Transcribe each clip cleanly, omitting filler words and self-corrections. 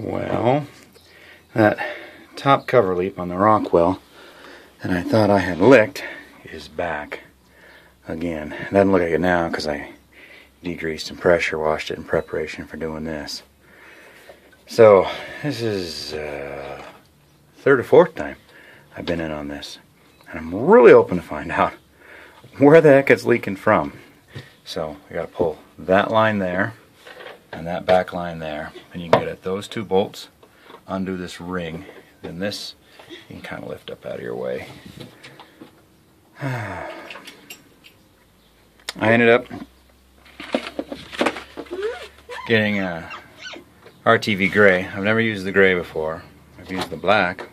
Well, that top cover leaf on the Rockwell that I thought I had licked is back again. It doesn't look like it now because I degreased and pressure washed it in preparation for doing this. So this is third or fourth time I've been in on this, and I'm really hoping to find out where the heck it's leaking from. So I got to pull that line there and that back line there, and you can get at those two bolts, undo this ring, then this you can kind of lift up out of your way. I ended up getting a RTV gray. I've never used the gray before. I've used the black,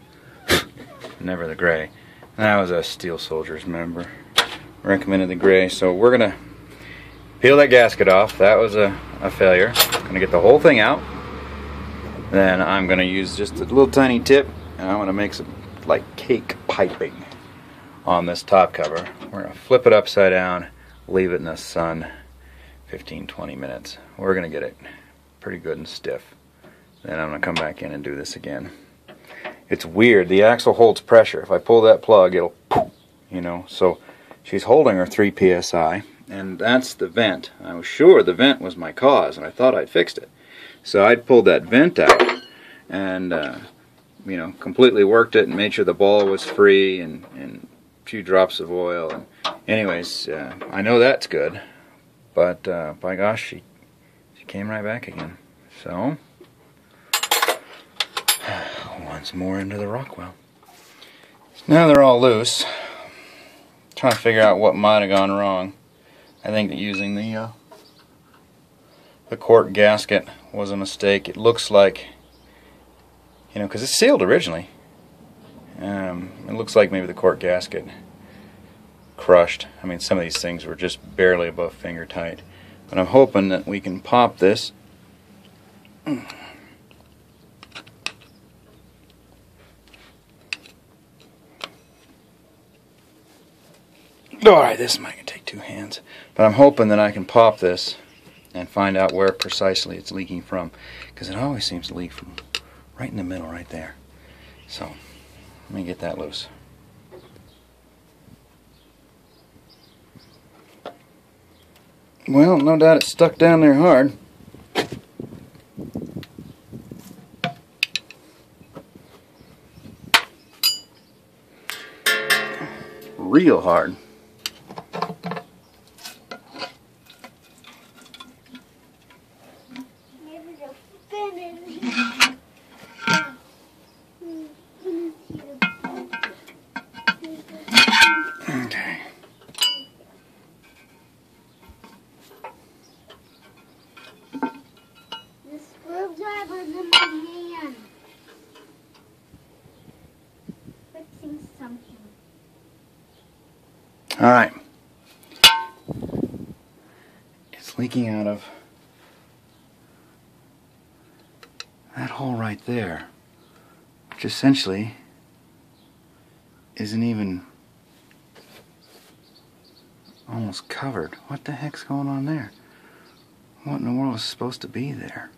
never the gray. And I was a Steel Soldiers member. Recommended the gray, so we're gonna peel that gasket off. That was a failure. I'm gonna get the whole thing out. Then I'm gonna use just a little tiny tip, and I'm gonna make some like cake piping on this top cover. We're gonna flip it upside down, leave it in the sun 15-20 minutes. We're gonna get it pretty good and stiff. Then I'm gonna come back in and do this again. It's weird, the axle holds pressure. If I pull that plug, it'll poof, you know. So she's holding her 3 psi, and that's the vent. I was sure the vent was my cause, and I thought I'd fixed it. So I pulled that vent out and you know, completely worked it and made sure the ball was free, and a few drops of oil. And anyways, I know that's good, but by gosh, she came right back again. So once more into the Rockwell. So now they're all loose. Trying to figure out what might have gone wrong. I think that using the cork gasket was a mistake. It looks like, you know, because it's sealed originally. It looks like maybe the cork gasket crushed. I mean, some of these things were just barely above finger tight. But I'm hoping that we can pop this. Alright, this might take 2 hands. But I'm hoping that I can pop this and find out where precisely it's leaking from. Because it always seems to leak from right in the middle, right there. So, let me get that loose. Well, no doubt it's stuck down there hard. Real hard. Okay. The screwdriver's in my hand. Fixing something. Alright. It's leaking out of that hole right there, which essentially isn't even almost covered. What the heck's going on there? What in the world is supposed to be there?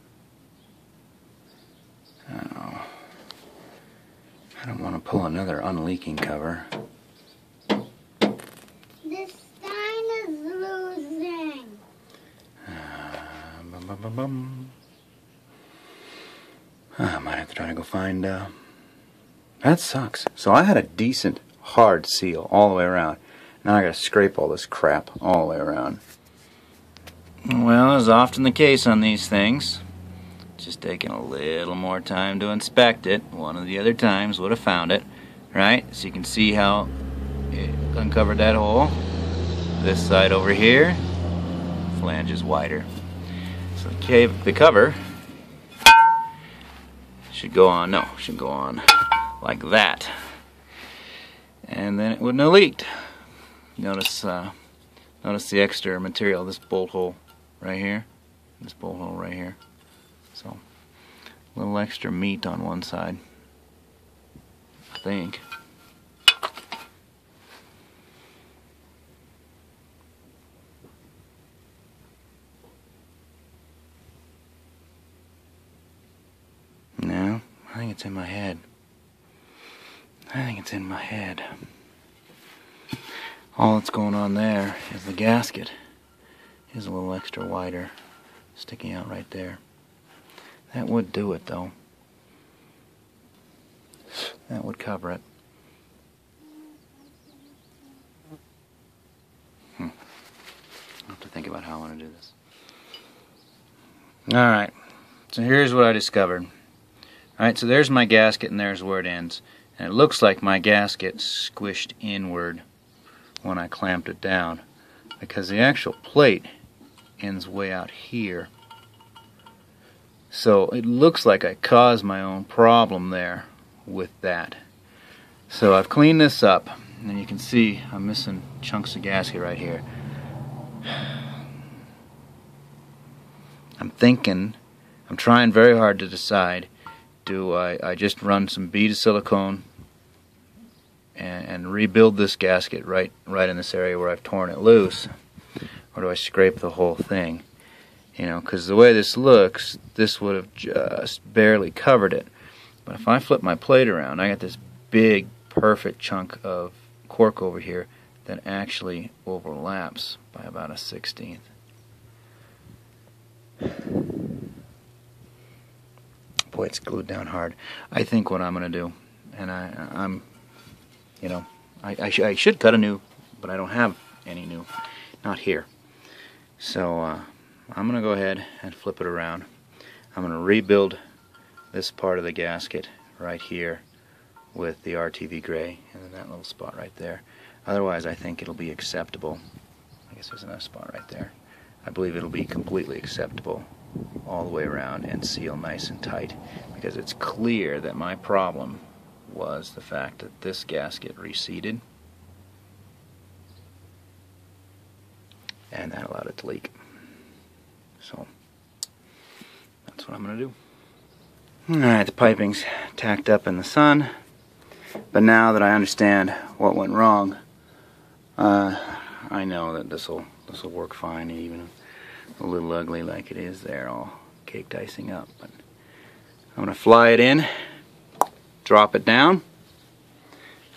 Oh, I don't want to pull another unleaking cover. This sign is losing. I might have to try to go find, that sucks. So I had a decent hard seal all the way around. Now I gotta scrape all this crap all the way around. Well, as often the case on these things, just taking a little more time to inspect it. One of the other times would have found it, right? So you can see how it uncovered that hole. This side over here, flange is wider. So the cover should go on, no, should go on like that. And then it wouldn't have leaked. Notice the extra material, this bolt hole right here, this bolt hole right here. So, a little extra meat on one side, I think. think it's in my head. I think it's in my head. All that's going on there is the gasket is a little extra wider, sticking out right there. That would do it though. That would cover it. I'll have to think about how I want to do this. Alright, so here's what I discovered. Alright, so there's my gasket and there's where it ends. And it looks like my gasket squished inward when I clamped it down, because the actual plate ends way out here. So it looks like I caused my own problem there with that. So I've cleaned this up, and you can see I'm missing chunks of gasket right here. I'm trying very hard to decide, do I just run some bead of silicone and rebuild this gasket right in this area where I've torn it loose, or do I scrape the whole thing? You know, because the way this looks, this would have just barely covered it. But if I flip my plate around, I got this big, perfect chunk of cork over here that actually overlaps by about a 1/16. Boy, it's glued down hard. I think what I'm going to do, and I'm, you know, I should cut a new, but I don't have any new, not here. So I'm going to go ahead and flip it around. I'm going to rebuild this part of the gasket right here with the RTV gray, and then that little spot right there. Otherwise, I think it'll be acceptable. I guess there's another spot right there. I believe it'll be completely acceptable all the way around and seal nice and tight, because it's clear that my problem was the fact that this gasket receded, and that allowed it to leak. So that's what I'm going to do. Alright, the piping's tacked up in the sun, but now that I understand what went wrong, I know that this'll work fine, even a little ugly like it is there, all caked icing up. But I'm going to fly it in, drop it down,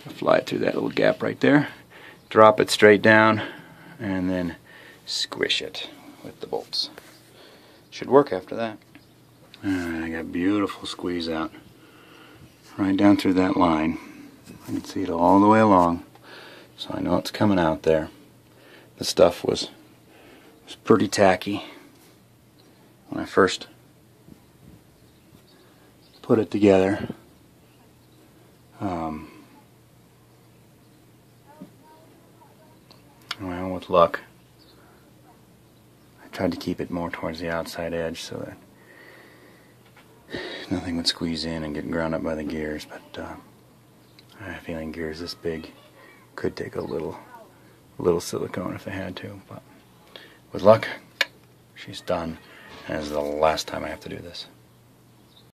fly it through that little gap right there, drop it straight down, and then squish it with the bolts. Should work after that. Alright, I got beautiful squeeze out right down through that line. I can see it all the way along, so I know it's coming out there. The stuff was pretty tacky when I first put it together. Well, with luck, I tried to keep it more towards the outside edge so that nothing would squeeze in and get ground up by the gears, but I have a feeling gears this big could take a little silicone if they had to, but with luck, she's done, and this is the last time I have to do this.